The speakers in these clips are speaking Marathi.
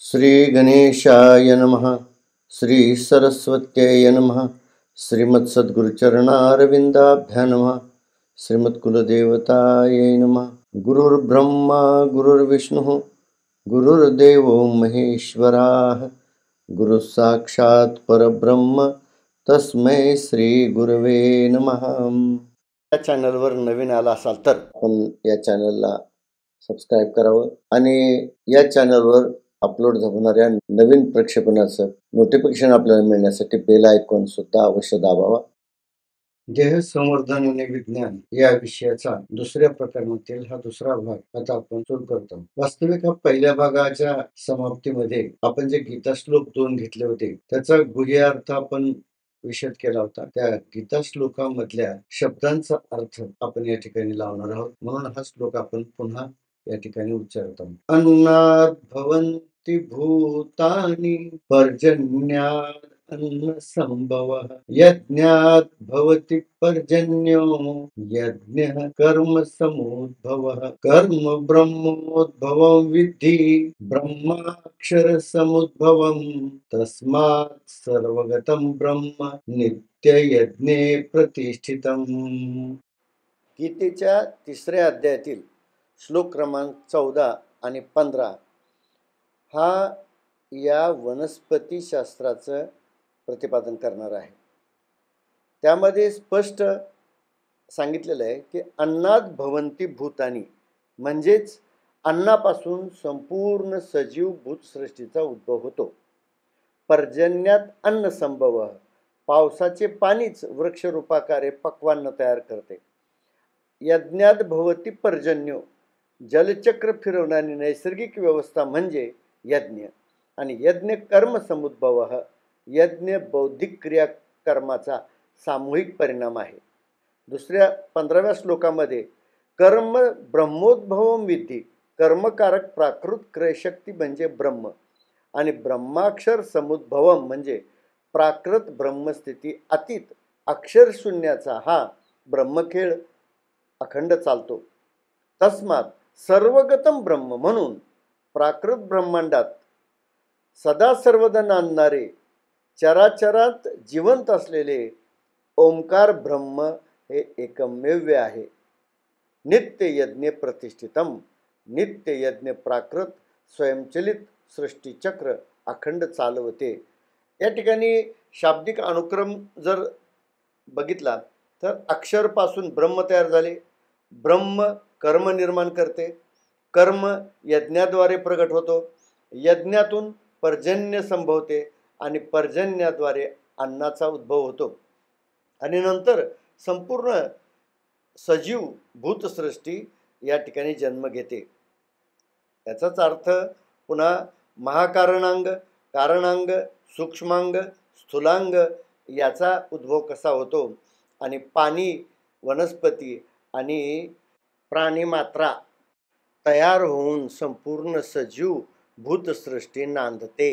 श्री गणेशाय नमः. श्री सरस्वत्यै नमः. श्रीमत्सद्गुरुचरणारविंदाभ्यां नमः. श्रीमत्कुलदेवतायै नमः. गुरुर्ब्रह्मा गुरुर्विष्णुः गुरुर्देवो महेश्वराः. गुरु साक्षात् परब्रह्म तस्मै श्री गुरवे नमः. या चॅनलवर नवीन आला असाल तर आपण या चॅनलला सबस्क्राईब करावं आणि या चॅनलवर अपलोड होणाऱ्या नवीन प्रक्षेपणाचं नोटिफिकेशन आपल्याला मिळण्यासाठी बेल आयकॉन सुद्धा अवश्य दाबावा. देह संवर्धन आणि विज्ञान या विषयाचा दुसऱ्या प्रकरणातील हा दुसरा भाग आता आपण सुरू करतो. वास्तविक हा पहिल्या भागाच्या समाप्तीमध्ये आपण जे गीता श्लोक 2 घेतले होते त्याचा गुह्यार्थ आपण विशद केला होता. त्या गीता श्लोकामधल्या शब्दांचा अर्थ आपण या ठिकाणी लावणार आहोत. म्हणून हा श्लोक आपण पुन्हा या ठिकाणी उच्चारतो. अन्नात् भवन्ति भूतानि पर्जन्यात् अन्न संभवः यज्ञात् भवति पर्जन्यो यज्ञः कर्म समुद्भवः कर्म ब्रह्मोद्भवं विद्धि ब्रह्माक्षर समुद्भवं तस्मात् सर्वगतं ब्रह्म नित्य यज्ञे प्रतिष्ठितम्. गीतेच्या तिसऱ्या अध्यायातील श्लोक क्रमांक 14 आणि 15 हा या वनस्पती शास्त्राचं प्रतिपादन करणार आहे. त्यामध्ये स्पष्ट सांगितलेलं आहे की अन्नात भवंती भूतानी म्हणजेच अन्नापासून संपूर्ण सजीव भूतसृष्टीचा उद्भव होतो. पर्जन्यात अन्न संभव पावसाचे पाणीच वृक्षरूपाकारे पक्वान्न तयार करते. यज्ञात भवती पर्जन्यो जलचक्र फिरवणारी नैसर्गिक व्यवस्था म्हणजे यज्ञ आणि यज्ञ कर्म समुद्भव यज्ञ बौद्धिक क्रिया कर्माचा सामूहिक परिणाम आहे. दुसऱ्या 15व्या श्लोकामध्ये कर्म ब्रह्मोद्भवम विद्धी कर्मकारक प्राकृत क्रयशक्ती म्हणजे ब्रह्म आणि ब्रह्माक्षर समुद्भवम म्हणजे प्राकृत ब्रह्मस्थिती अतीत अक्षर शून्याचा हा ब्रह्मखेळ अखंड चालतो. तस्मात सर्वगतम ब्रह्म म्हणून प्राकृत ब्रह्मांडात सदा सर्वदा नांदणारे चराचरात जिवंत असलेले ओंकार ब्रह्म हे एकमेव आहे. नित्य यज्ञ प्रतिष्ठितम नित्य यज्ञ प्राकृत स्वयंचलित सृष्टीचक्र अखंड चालवते. या ठिकाणी शाब्दिक अनुक्रम जर बघितला तर अक्षरपासून ब्रह्म तयार झाले. ब्रह्म कर्म निर्माण करते. कर्म यज्ञाद्वारे प्रगट होतो. यज्ञातून पर्जन्य संभवते आणि पर्जन्याद्वारे अन्नाचा उद्भव होतो आणि नंतर संपूर्ण सजीव भूतसृष्टी या ठिकाणी जन्म घेते. याचाच अर्थ पुन्हा महाकारणांग कारणांग सूक्ष्मांग स्थूलांग याचा उद्भव कसा होतो आणि पाणी वनस्पती आणि प्राणीमात्रा तयार होऊन संपूर्ण सजीव भूतसृष्टी नांदते.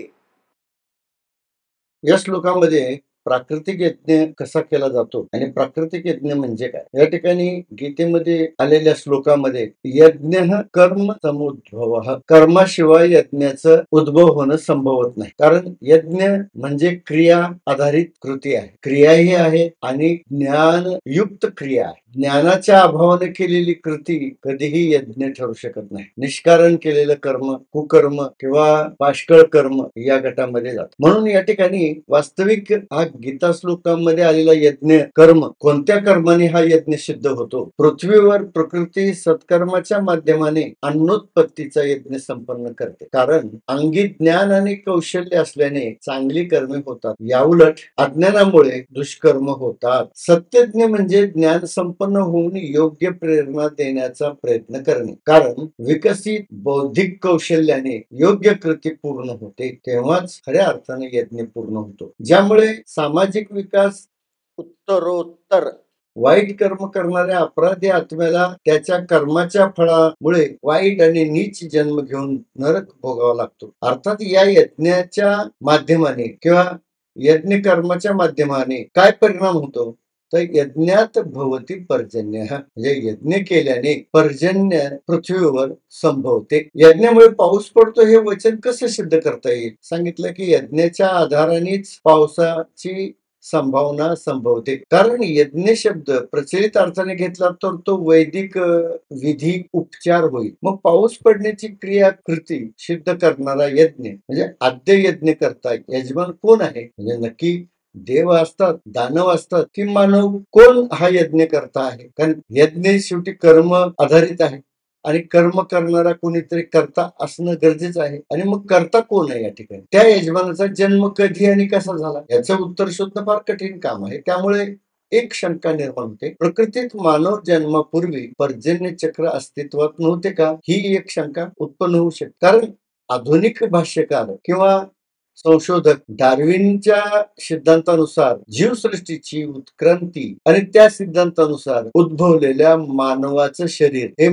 या श्लोकामध्ये प्राकृतिक यज्ञ कसा केला जातो आणि प्राकृतिक यज्ञ म्हणजे काय या ठिकाणी गीतेमध्ये आलेल्या श्लोकामध्ये यज्ञ कर्म समुद्भव कर्माशिवाय यज्ञाचं उद्भव होणं संभवत नाही. कारण यज्ञ म्हणजे क्रिया आधारित कृती आहे. क्रियाही आहे आणि ज्ञानयुक्त क्रिया आहे. ज्ञानाच्या अभावाने केलेली कृती कधीही यज्ञ ठरू शकत नाही. निष्कारण केलेलं कर्म कुकर्म किंवा पाष्कळ कर्म या गटामध्ये जात. म्हणून या ठिकाणी वास्तविक हा गीता श्लोकांमध्ये आलेला यज्ञ कर्म कोणत्या कर्माने हा यज्ञ सिद्ध होतो. पृथ्वीवर प्रकृती सत्कर्माच्या माध्यमाने अन्नोत्पत्तीचा यज्ञ संपन्न करते. कारण अंगी ज्ञान आणि कौशल्य असल्याने चांगली कर्मे होतात. याउलट अज्ञानामुळे दुष्कर्म होतात. सत्यज्ञ म्हणजे ज्ञान संपन्न होऊन योग्य प्रेरणा देण्याचा प्रयत्न करणे. कारण विकसित बौद्धिक कौशल्याने योग्य कृती पूर्ण होते तेव्हाच खऱ्या अर्थाने यज्ञ पूर्ण होतो. ज्यामुळे सामाजिक विकास उत्तरोत्तर वाईट कर्म करणाऱ्या अपराधी आत्म्याला त्याच्या कर्माच्या फळामुळे वाईट आणि नीच जन्म घेऊन नरक भोगावा लागतो. अर्थात या यज्ञाच्या माध्यमाने किंवा यज्ञ कर्माच्या माध्यमाने काय परिणाम होतो तर यज्ञात भवती पर्जन्य, म्हणजे यज्ञ केल्याने पर्जन्य पृथ्वीवर संभवते. यज्ञामुळे पाऊस पडतो हे वचन कसं सिद्ध करता येईल? सांगितलं की यज्ञाच्या आधारानेच पावसाची संभावना संभवते. कारण यज्ञ शब्द प्रचलित अर्थाने घेतला तर तो वैदिक विधी उपचार होईल. मग पाऊस पडण्याची क्रिया कृती सिद्ध करणारा यज्ञ म्हणजे आद्य यज्ञ करता यजमान कोण आहे? म्हणजे नक्की देव असतात, दानव असतात की मानव? कोण हा यज्ञ करता आहे? कारण यज्ञ शेवटी कर्म आधारित आहे आणि कर्म करणारा कोणीतरी करता असणं गरजेचं आहे. आणि मग करता कोण आहे या ठिकाणी? त्या यजमानाचा जन्म कधी आणि कसा झाला याचं उत्तर शोधणं फार कठीण काम आहे. त्यामुळे एक शंका निर्माण होते, प्रकृतीत मानव जन्मापूर्वी पर्जन्य चक्र अस्तित्वात नव्हते का? ही एक शंका उत्पन्न होऊ शकते. कारण आधुनिक भाष्यकार किंवा संशोधक डार्विनच्या सिद्धांतानुसार जीवसृष्टीची उत्क्रांती आणि त्या सिद्धांतानुसार उद्भवलेल्या मानवाचं शरीर हे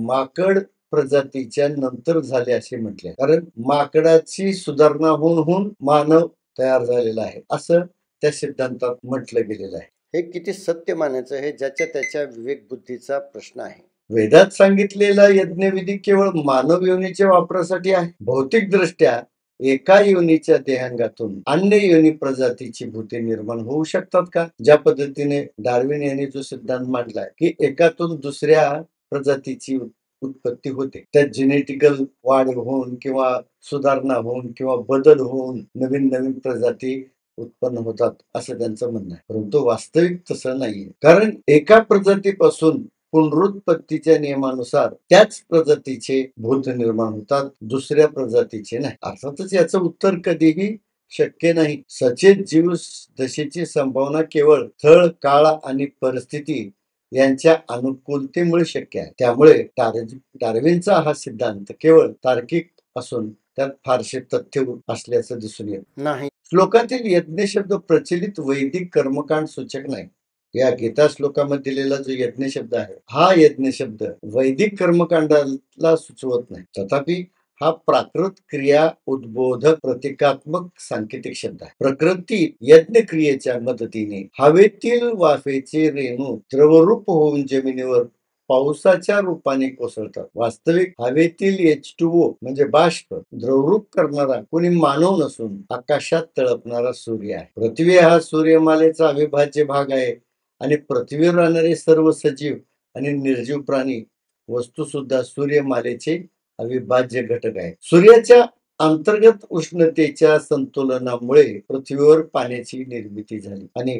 माकड प्रजातीच्या नंतर झाले असे म्हटले. कारण माकडाची सुधारणा होऊन होऊन मानव तयार झालेला आहे असं त्या सिद्धांतात म्हटलं गेलेलं आहे. हे किती सत्य मानायचं हे ज्याच्या त्याच्या विवेक बुद्धीचा प्रश्न आहे. वेदात सांगितलेला यज्ञविधी केवळ मानव योनीच्या वापरासाठी आहे. भौतिक दृष्ट्या एका योनीच्या देहांगातून अन्य योनी प्रजातीची भूते निर्माण होऊ शकतात का? ज्या पद्धतीने डार्विन यांनी जो सिद्धांत मांडलाय की एकातून दुसऱ्या प्रजातीची उत्पत्ती होते, त्यात जेनेटिकल वाढ होऊन किंवा सुधारणा होऊन किंवा बदल होऊन नवीन नवीन प्रजाती उत्पन्न होतात असं त्यांचं म्हणणं आहे. परंतु वास्तविक तसं नाहीये. कारण एका प्रजातीपासून पुनरुत्पत्तीच्या नियमानुसार त्याच प्रजातीचे भूत निर्माण होतात, दुसऱ्या प्रजातीचे नाही. अर्थातच याचं उत्तर कधीही शक्य नाही. सचेत जीव दशेची संभावना केवळ स्थळ, काळ आणि परिस्थिती यांच्या अनुकूलतेमुळे शक्य आहे. त्यामुळे डार्विनचा हा सिद्धांत केवळ तार्किक असून त्यात फारसे तथ्य असल्याचं दिसून येत नाही. श्लोकातील यज्ञ शब्द प्रचलित वैदिक कर्मकांड सूचक नाही. या गीता श्लोकामध्ये दिलेला जो यज्ञ शब्द आहे हा यज्ञ शब्द वैदिक कर्मकांडाला सुचवत नाही. तथापि हा प्राकृत क्रिया उद्बोधक प्रतिकात्मक सांकेतिक शब्द आहे. प्रकृती यज्ञ क्रियेच्या मदतीने हवेतील वाफेचे रेणू द्रवरूप होऊन जमिनीवर पावसाच्या रूपाने कोसळतात. वास्तविक हवेतील H2O म्हणजे बाष्प द्रवरूप करणारा कोणी मानव नसून आकाशात तळपणारा सूर्य आहे. पृथ्वी हा सूर्यमालेचा अविभाज्य भाग आहे आणि पृथ्वीवर राहणारे सर्व सजीव आणि निर्जीव प्राणी वस्तू सुद्धा सूर्यमालेचे अविभाज्य घटक आहे. सूर्याच्या अंतर्गत उष्णतेच्या संतुलनामुळे पृथ्वीवर पाण्याची निर्मिती झाली आणि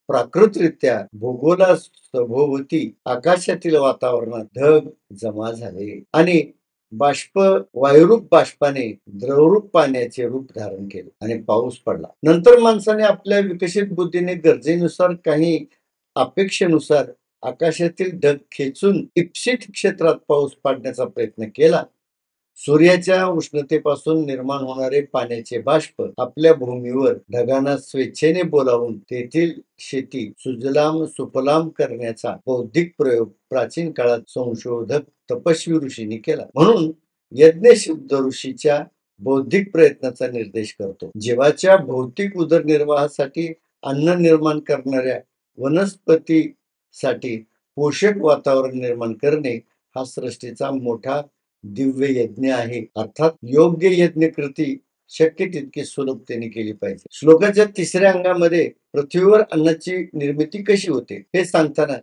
प्राकृतरित्या भूगोला सभोवती आकाशातील वातावरणात ढग जमा झाले आणि बाष्प वायुरूप बाष्पाने द्रवरूप पाण्याचे रूप धारण केले आणि पाऊस पडला. नंतर माणसाने आपल्या विकसित बुद्धीने गरजेनुसार काही अपेक्षेनुसार आकाशातील ढग खेचून इप्सित क्षेत्रात पाऊस पाडण्याचा प्रयत्न केला. सूर्याच्या उष्णतेपासून निर्माण होणारे पाण्याचे बाष्प आपल्या भूमीवर ढगांना स्वेच्छेने बोलावून तेथील शेती सुजलाम सुफलाम करण्याचा बौद्धिक प्रयोग प्राचीन काळात संशोधक तपस्वी ऋषींनी केला. म्हणून यज्ञ शब्द ऋषीच्या बौद्धिक प्रयत्नाचा निर्देश करतो. जीवाच्या भौतिक उदरनिर्वाहासाठी अन्न निर्माण करणाऱ्या वनस्पतीसाठी पोषक वातावरण निर्माण करणे हा सृष्टीचा मोठा दिव्य यज्ञ आहे. अर्थात योग्य यज्ञ कृती शक्य तितकी सुलभतेने केली पाहिजे. श्लोकाच्या तिसऱ्या अंगामध्ये पृथ्वीवर अन्नाची निर्मिती कशी होते हे सांगताना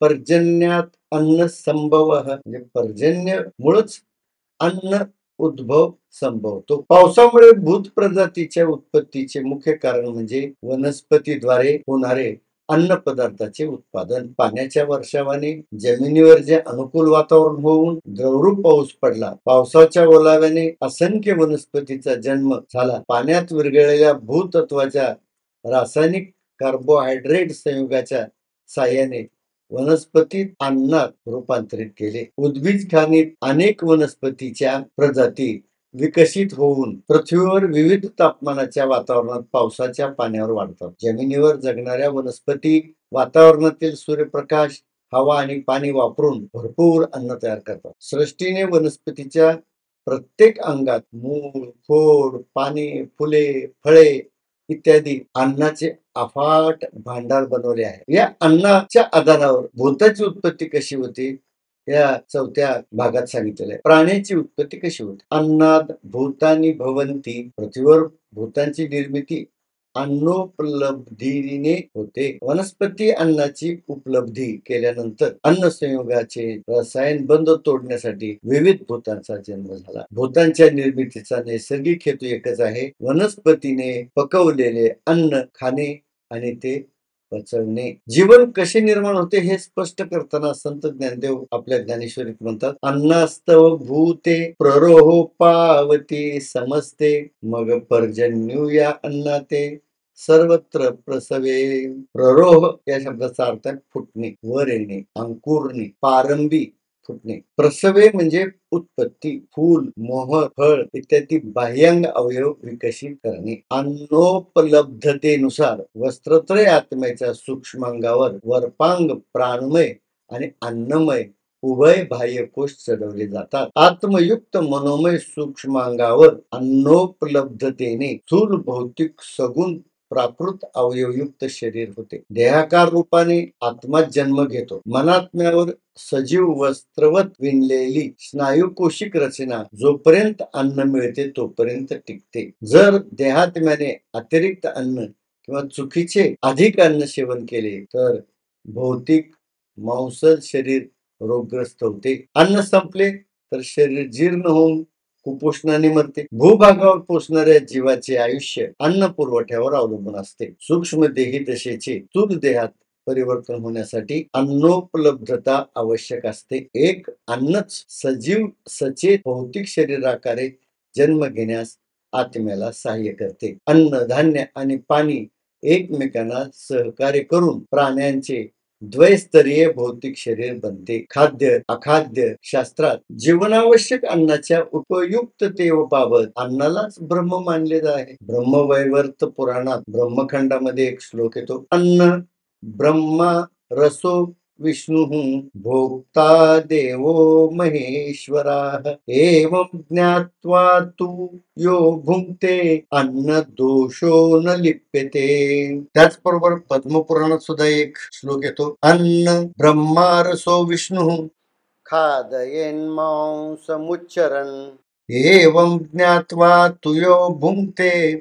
पर्जन्यात अन्न संभव म्हणजे पर्जन्य मुळच अन्न उद्भव संभवतो. पावसामुळे भूत प्रजातीच्या उत्पत्तीचे मुख्य कारण म्हणजे वनस्पतीद्वारे होणारे अन्न पदार्थाचे उत्पादन. पाण्याच्या वर्षावाने जमिनीवर जे अनुकूल वातावरण होऊन द्रवरूप पाऊस पडला. पावसाच्या ओलाव्याने असंख्य वनस्पतीचा जन्म झाला. पाण्यात विरघळलेल्या भूतत्वाच्या रासायनिक कार्बोहायड्रेट संयुगाच्या साह्याने वनस्पती अन्नात रूपांतरित केले. उद्भिज खाणीत अनेक वनस्पतीच्या प्रजाती विकसित होऊन पृथ्वीवर विविध तापमानाच्या वातावरणात पावसाच्या पाण्यावर वाढतात. जमिनीवर जगणाऱ्या वनस्पती वातावरणातील सूर्यप्रकाश, हवा आणि पाणी वापरून भरपूर अन्न तयार करतात. सृष्टीने वनस्पतीच्या प्रत्येक अंगात मूळ, खोड, पाने, फुले, फळे इत्यादी अन्नाचे अफाट भांडार बनवले आहे. या अन्नाच्या आधारावर भूताची उत्पत्ती कशी होती या 4थ्या भागात सांगितलेलं आहे. प्राण्याची उत्पत्ती कशी होती? अन्नाद भूतानी भवंती, पृथ्वीवर भूतांची निर्मिती अन्नोपलब्धीने होते. वनस्पती अन्नाची उपलब्धी केल्यानंतर अन्न संयोगाचे रसायन बंद तोडण्यासाठी विविध भूतांचा जन्म झाला. भूतांच्या निर्मितीचा नैसर्गिक हेतू एकच आहे, वनस्पतीने पकवलेले अन्न खाणे आणि ते पचवणे. जीवन कसे निर्माण होते हे स्पष्ट करताना संत ज्ञानदेव आपल्या ज्ञानेश्वरीत म्हणतात, अन्नास्तव भूते प्ररोहो पावती समजते, मग पर्जन्यू या अन्नाते सर्वत्र प्रसवे. प्ररोह या शब्दाचा अर्थ आहे फुटणे, वर येणे, अंकुरणे, पारंबी फुटणे. प्रसवे म्हणजे उत्पत्ती, फूल, मोहर, फळ इत्यादी बाह्यांग अवयव विकसित करणे. अन्नोपलब्धतेनुसार वस्त्रत्रय आत्म्याच्या सूक्ष्मांगावर वरपांग प्राणमय आणि अन्नमय उभय बाह्य कोश चढवले जातात. आत्मयुक्त मनोमय सूक्ष्मांगावर अन्नोपलब्धतेने स्थूल भौतिक सगुण प्राकृत अवयवयुक्त शरीर होते. देहाकार रूपाने आत्मा जन्म घेतो. मनात्म्यावर सजीव वस्त्रवत विणलेली स्नायुकोशिक रचना जोपर्यंत अन्न मिळते तोपर्यंत टिकते. जर देहात्म्याने अतिरिक्त अन्न किंवा चुकीचे अधिक अन्न सेवन केले तर भौतिक मांसल शरीर रोगग्रस्त होते. अन्न संपले तर शरीर जीर्ण होऊन कुपोषणाने मरते. भूभागावर पोचणाऱ्या जीवाचे आयुष्य अन्न पुरवठ्यावर अवलंबून असते. सूक्ष्म देही दशेचे स्थूल देहात परिवर्तन होण्यासाठी अन्नोपलब्धता आवश्यक असते. एक अन्नच सजीव सचेत भौतिक शरीराकारे जन्म घेण्यास आत्म्याला सहाय्य करते. अन्न, धान्य आणि पाणी एकमेकांना सहकार्य करून प्राण्यांचे द्वैस्तरीय भौतिक शरीर बनते. खाद्य अखाद्य शास्त्रात जीवनावश्यक अन्नाच्या उपयुक्ततेबाबत अन्नालाच ब्रह्म मानले आहे. ब्रह्मवैवर्त पुराणात ब्रह्मखंडामध्ये एक श्लोक येतो, अन्न ब्रह्मा रसो विष्णु भोक्ता देवो महेश्वराः एवं ज्ञात्वा तु यो भुंक्ते अन्न दोषो न लिप्यते. त्याचबरोबर पद्मपुराणात सुद्धा एक श्लोक येतो, अन्न ब्रह्मा रसो विष्णु खादयेन मांसमुच्चरन् एवं ज्ञात्वा तु यो भुंक्ते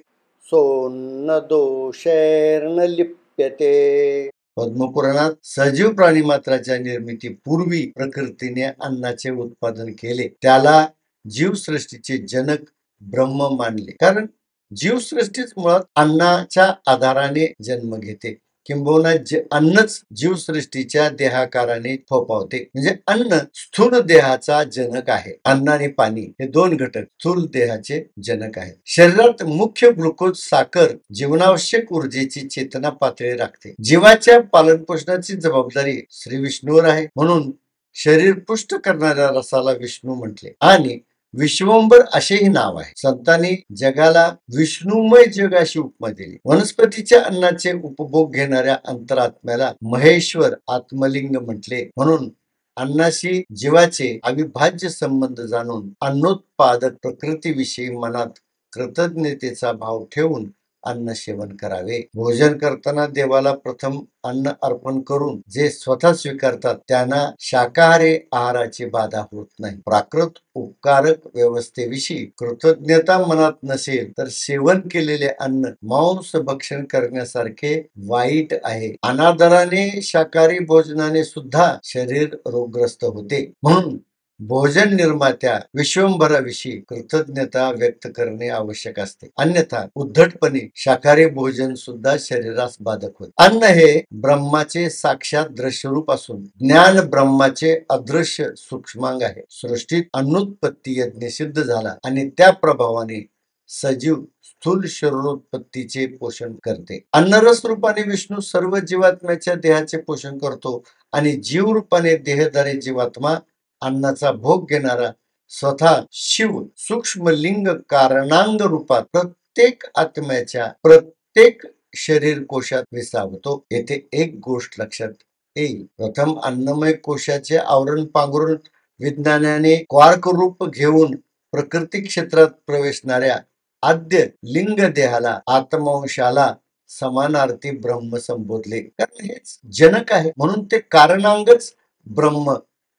सोन्न दोषैर्न लिप्यते. पद्मपुराणात सजीव प्राणी मात्राच्या निर्मितीपूर्वी प्रकृतीने अन्नाचे उत्पादन केले. त्याला जीवसृष्टीचे जनक ब्रह्म मानले. कारण जीवसृष्टीच मुळात अन्नाच्या आधाराने जन्म घेते. किंबहुना अन्नच जीवसृष्टीच्या देहाकाराने फोपावते. म्हणजे अन्न स्थूल देहाचा जनक आहे. अन्न आणि पाणी हे दोन घटक स्थूल देहाचे जनक आहेत. शरीरात मुख्य ग्लुकोज साखर जीवनावश्यक ऊर्जेची चेतना पातळी राखते. जीवाच्या पालनपोषणाची जबाबदारी श्री विष्णूवर आहे. म्हणून शरीर पुष्ट करणाऱ्या रसाला विष्णू म्हटले आणि विश्वंभर असेही नाव आहे. संतांनी जगाला विष्णुमय जग अशी उपमा दिली. वनस्पतीच्या अन्नाचे उपभोग घेणाऱ्या अंतरात्म्याला महेश्वर आत्मलिंग म्हटले. म्हणून अन्नाशी जीवाचे अविभाज्य संबंध जाणून अन्नोत्पादक प्रकृतीविषयी मनात कृतज्ञतेचा भाव ठेवून अन्न सेवन करावे. भोजन करताना देवाला प्रथम अन्न अर्पण करून जे स्वतः स्वीकारतात त्यांना शाकाहारी आहाराची बाधा होत नाही. प्राकृत उपकारक व्यवस्थेविषयी कृतज्ञता मनात नसेल तर सेवन केलेले अन्न मांस भक्षण करण्यासारखे वाईट आहे. अनादराने शाकाहारी भोजनाने सुद्धा शरीर रोगग्रस्त होते. म्हणून भोजन निर्मात्या विश्वंभराविषयी कृतज्ञता व्यक्त करणे आवश्यक असते. अन्यथा उद्धटपणे शाकाहारी भोजन सुद्धा शरीरास बाधक होते. अन्न हे ब्रह्माचे साक्षात दृश्यरूप असून ज्ञान ब्रह्माचे अदृश्य सूक्ष्मांग आहे. सृष्टीत अन्नोत्पत्ती यज्ञ सिद्ध झाला आणि त्या प्रभावाने सजीव स्थूल शरीरोत्पत्तीचे पोषण करते. अन्नरस रूपाने विष्णू सर्व जीवात्म्याच्या देहाचे पोषण करतो आणि जीव रूपाने देहधारी जीवात्मा अन्नाचा भोग घेणारा स्वतः शिव सूक्ष्म लिंग कारणांग रूपात प्रत्येक आत्म्याच्या प्रत्येक शरीर कोशात विसावतो. येथे एक गोष्ट लक्षात येईल. प्रथम अन्नमय कोशाचे आवरण पांघरून विज्ञानाने क्वार्क रूप घेऊन प्रकृती क्षेत्रात प्रवेशणाऱ्या आद्य लिंग देहाला आत्मांशाला समानार्थी ब्रह्म संबोधले. कारण हेच जनक आहे, म्हणून ते कारणांगच ब्रह्म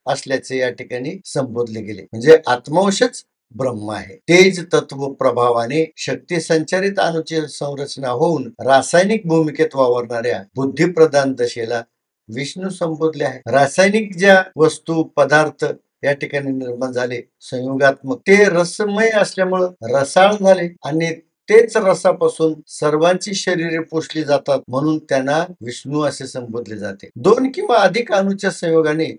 असल्याचे या ठिकाणी संबोधले गेले. म्हणजे आत्मांशच ब्रह्म आहे. तेज तत्व प्रभावाने शक्ती संचारित अणुची संरचना होऊन रासायनिक भूमिकेत वावरणाऱ्या बुद्धिप्रधान दशेला विष्णू संबोधले आहे. रासायनिक ज्या वस्तू पदार्थ या ठिकाणी निर्माण झाले संयोगात्मक, ते रसमय असल्यामुळं रसाळ झाले आणि तेच रसापासून सर्वांची शरीरे पोषली जातात, म्हणून त्यांना विष्णू असे संबोधले जाते. दोन किंवा अधिक अणूच्या संयोगाने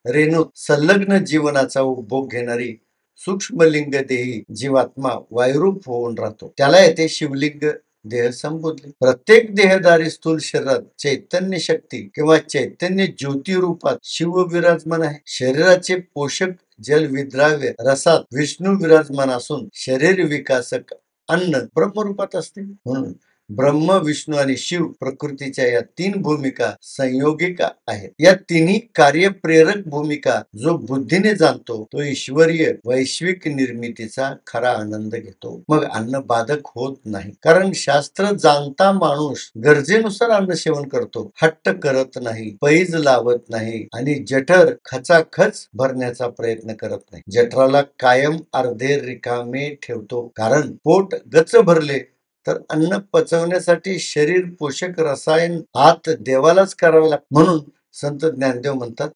रेणूत संलग्न जीवनाचा उपभोग घेणारी सूक्ष्मलिंग देही जीवात्मा वायुरूप होऊन राहतो, त्याला येथे शिवलिंग देह संबोधले. प्रत्येक देहधारी स्थूल शरीरात चैतन्य शक्ती किंवा चैतन्य ज्योती रूपात शिव विराजमान आहे. शरीराचे पोषक जल विद्राव्य रसात विष्णू विराजमान असून शरीर विकासक अन्न ब्रह्मरूपात असते. म्हणून ब्रह्म, विष्णू आणि शिव प्रकृतीच्या या तीन भूमिका संयोगिका आहेत. या तिन्ही कार्यप्रेरक भूमिका जो बुद्धीने जाणतो तो ईश्वरीय वैश्विक निर्मितीचा खरा आनंद घेतो. मग अन्न बाधक होत नाही, कारण शास्त्र जाणता माणूस गरजेनुसार अन्न सेवन करतो, हट्ट करत नाही, पैज लावत नाही आणि जठर खचाखच भरण्याचा प्रयत्न करत नाही. जठराला कायम अर्धे रिकामे ठेवतो, कारण पोट गच्च भरले तर अन्न पचवण्यासाठी शरीर पोषक रसायन आत देवालाच करावे लागते. म्हणून संत ज्ञानदेव म्हणतात,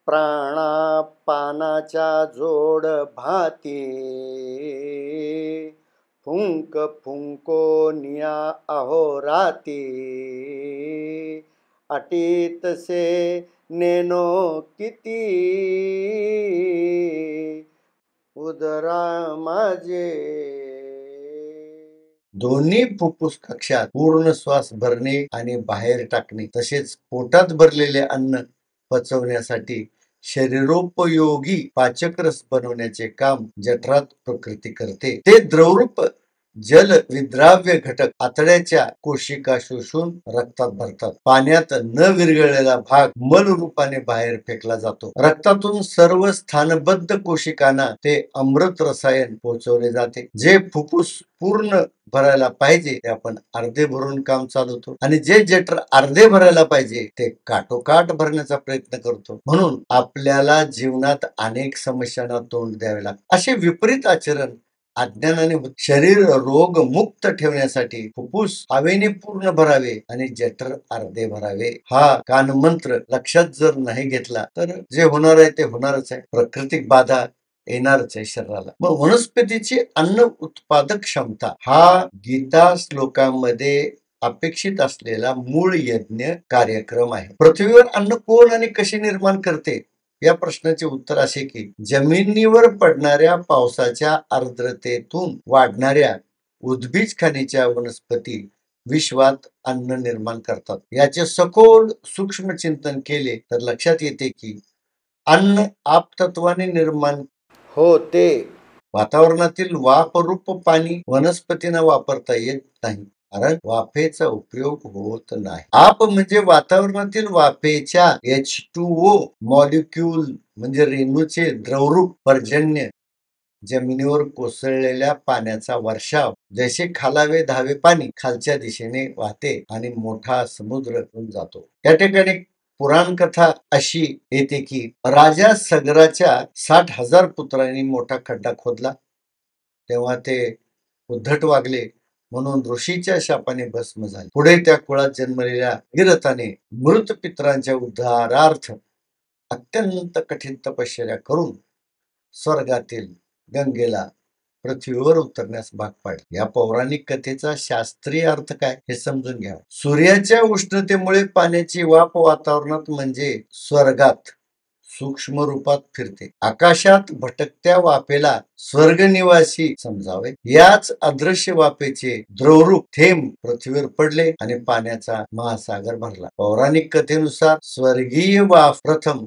प्राणापानाच्या जोड भाती फुंक फुंको निया अहोराती अटीतसे नेनो किती उदरा माझे. दोन्ही फुफ्फुस कक्षात पूर्ण श्वास भरणे आणि बाहेर टाकणे, तसेच पोटात भरलेले अन्न पचवण्यासाठी शरीरोपयोगी पाचक रस बनवण्याचे काम जठरात प्रकृती करते. ते द्रवरूप जल विद्राव्य घटक आतड्याच्या कोशिका शोषून रक्तात भरतात. पाण्यात न विरघळलेला भाग मल रूपाने बाहेर फेकला जातो. रक्तातून सर्व स्थानबद्ध कोशिकांना ते अमृत रसायन पोहोचवले जाते. जे फुफ्फुस पूर्ण भरायला पाहिजे ते आपण अर्धे भरून काम चालवतो आणि जे जठर अर्धे भरायला पाहिजे ते काठोकाठ भरण्याचा प्रयत्न करतो. म्हणून आपल्याला जीवनात अनेक समस्यांना तोंड द्यावे लागते. असे विपरीत आचरण अज्ञानाने शरीर रोग मुक्त ठेवण्यासाठी फुफ्फुस हवेने पूर्ण भरावे आणि जठर अर्धे भरावे, हा कानमंत्र लक्षात जर नाही घेतला तर जे होणार आहे ते होणारच आहे. प्राकृतिक बाधा येणारच आहे शरीराला. मग वनस्पतीची अन्न उत्पादक क्षमता हा गीता श्लोकांमध्ये अपेक्षित असलेला मूळ यज्ञ कार्यक्रम आहे. पृथ्वीवर अन्न कोण आणि कसे निर्माण करते या प्रश्नाचे उत्तर असे की जमिनीवर पडणाऱ्या पावसाच्या आर्द्रतेतून वाढणाऱ्या उद्भिज खाणीच्या वनस्पती विश्वात अन्न निर्माण करतात. याचे सखोल सूक्ष्म चिंतन केले तर लक्षात येते की अन्न आपतत्वाने निर्माण होते. वातावरणातील वाफरूप पाणी वनस्पतींना वापरता येत नाही, कारण वाफेचा उपयोग होत नाही. आप म्हणजे वातावरणातील वाफेच्या H2O मॉलिक्यूल म्हणजे रेणूचे द्रवरूप पर्जन्य जमिनीवर कोसळलेल्या पाण्याचा वर्षाव. जसे खालावे धावे पाणी खालच्या दिशेने वाहते आणि मोठा समुद्र होऊन जातो. या ठिकाणी पुराण कथा अशी येते की राजा सगराच्या 60,000 पुत्रांनी मोठा खड्डा खोदला, तेव्हा ते उद्धट वागले म्हणून ऋषीच्या शापाने भस्म झाले. पुढे त्या कुळात जन्मलेल्या भगीरथाने मृत पित्रांच्या उद्धारार्थ अत्यंत कठीण तपश्चर्या करून स्वर्गातील गंगेला पृथ्वीवर उतरण्यास भाग पाडले. या पौराणिक कथेचा शास्त्रीय अर्थ काय हे समजून घ्या. सूर्याच्या उष्णतेमुळे पाण्याची वाफ वातावरणात म्हणजे स्वर्गात सूक्ष्म रूपात फिरते. आकाशात भटकत्या वाफेला स्वर्गनिवासी समजावे. याच अदृश्य वाफेचे द्रवरूप थेंब पृथ्वीवर पडले आणि पाण्याचा महासागर भरला. पौराणिक कथेनुसार स्वर्गीय वाफ प्रथम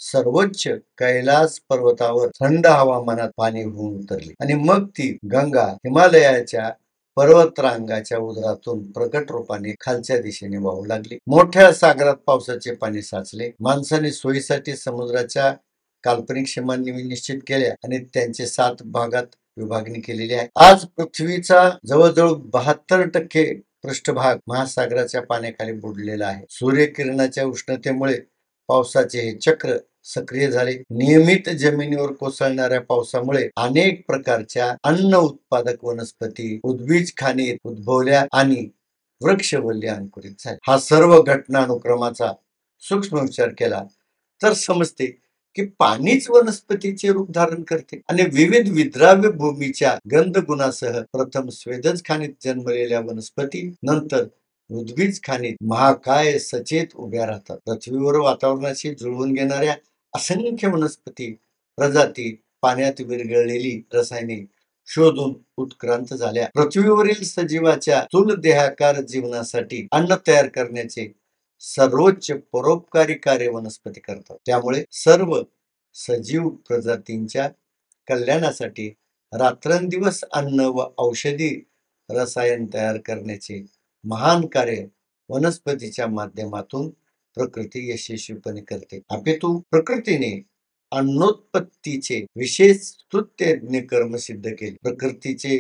सर्वोच्च कैलास पर्वतावर थंड हवामानात पाणी होऊन उतरली आणि मग ती गंगा हिमालयाच्या पर्वतरांगाच्या उदरातून प्रकट रूपाने खालच्या दिशेने वाहू लागली. मोठ्या सागरात पावसाचे पाणी साचले. माणसाने सोयीसाठी समुद्राच्या काल्पनिक सीमांनी निश्चित केल्या आणि त्यांचे 7 भागात विभागणी केलेली आहे. आज पृथ्वीचा जवळजवळ 72% पृष्ठभाग महासागराच्या पाण्याखाली बुडलेला आहे. सूर्यकिरणाच्या उष्णतेमुळे पावसाचे हे चक्र सक्रिय झाले. नियमित जमिनीवर कोसळणाऱ्या पावसामुळे अनेक प्रकारच्या अन्न उत्पादक वनस्पती, उद्भिज खाणी उद्भवल्या आणि वृक्षवल्ली अंकुरित झाली. हा सर्व घटनानुक्रमाचा सूक्ष्म विचार केला तर समजते की पाणीच वनस्पतीचे रूप धारण करते आणि विविध विद्राव्य भूमीच्या गंधगुणासह प्रथम स्वेदज खाणीत जन्मलेल्या वनस्पती नंतर उद्भिज खाणीत महाकाय सचेत उभ्या राहतात. पृथ्वीवर वातावरणाशी जुळवून घेणाऱ्या असंख्य वनस्पती प्रजाती पाण्यात विरघळलेली रसायने शोधून उत्क्रांत झाल्या. पृथ्वीवरील सजीवाच्या स्थूल देहाकार जीवनासाठी अन्न तयार करण्याचे सर्वोच्च परोपकारी कार्य वनस्पती करतात. त्यामुळे सर्व सजीव प्रजातींच्या कल्याणासाठी रात्रंदिवस अन्न व औषधी रसायन तयार करण्याचे महान कार्य वनस्पतीच्या माध्यमातून प्रकृती यशस्वीपणे करते. अपितू प्रकृतीने अन्नोत्पत्तीचे विशेष स्तुत्य कर्म सिद्ध केले. प्रकृतीचे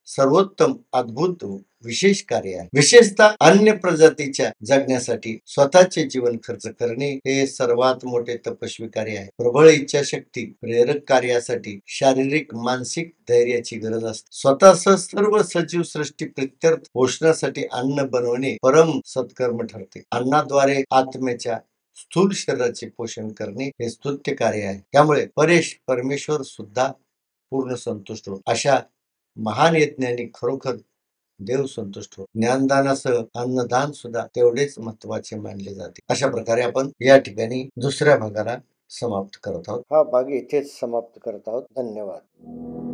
सर्वोत्तम अद्भुत विशेष कार्य आहे. विशेषतः अन्य प्रजातीच्या जगण्यासाठी स्वतःचे जीवन खर्च करणे हे सर्वात मोठे तपस्वी कार्य आहे. प्रबळ इच्छाशक्ती प्रेरक कार्यासाठी शारीरिक मानसिक धैर्याची गरज असते. स्वतःसह सर्व सजीव सृष्टी प्रित्यर्थ पोषणासाठी अन्न बनवणे परम सत्कर्म ठरते. अन्नाद्वारे आत्म्याच्या स्थूल शरीराचे पोषण करणे हे स्तुत्य कार्य आहे. त्यामुळे परेश परमेश्वर सुद्धा पूर्ण संतुष्ट हो. अशा महान यज्ञांनी खरोखर देव संतुष्ट हो. ज्ञानदानासह अन्नदान सुद्धा तेवढेच महत्वाचे मानले जाते. अशा प्रकारे आपण या ठिकाणी दुसऱ्या भागाला समाप्त करत आहोत. हा भाग इथेच समाप्त करत आहोत. धन्यवाद.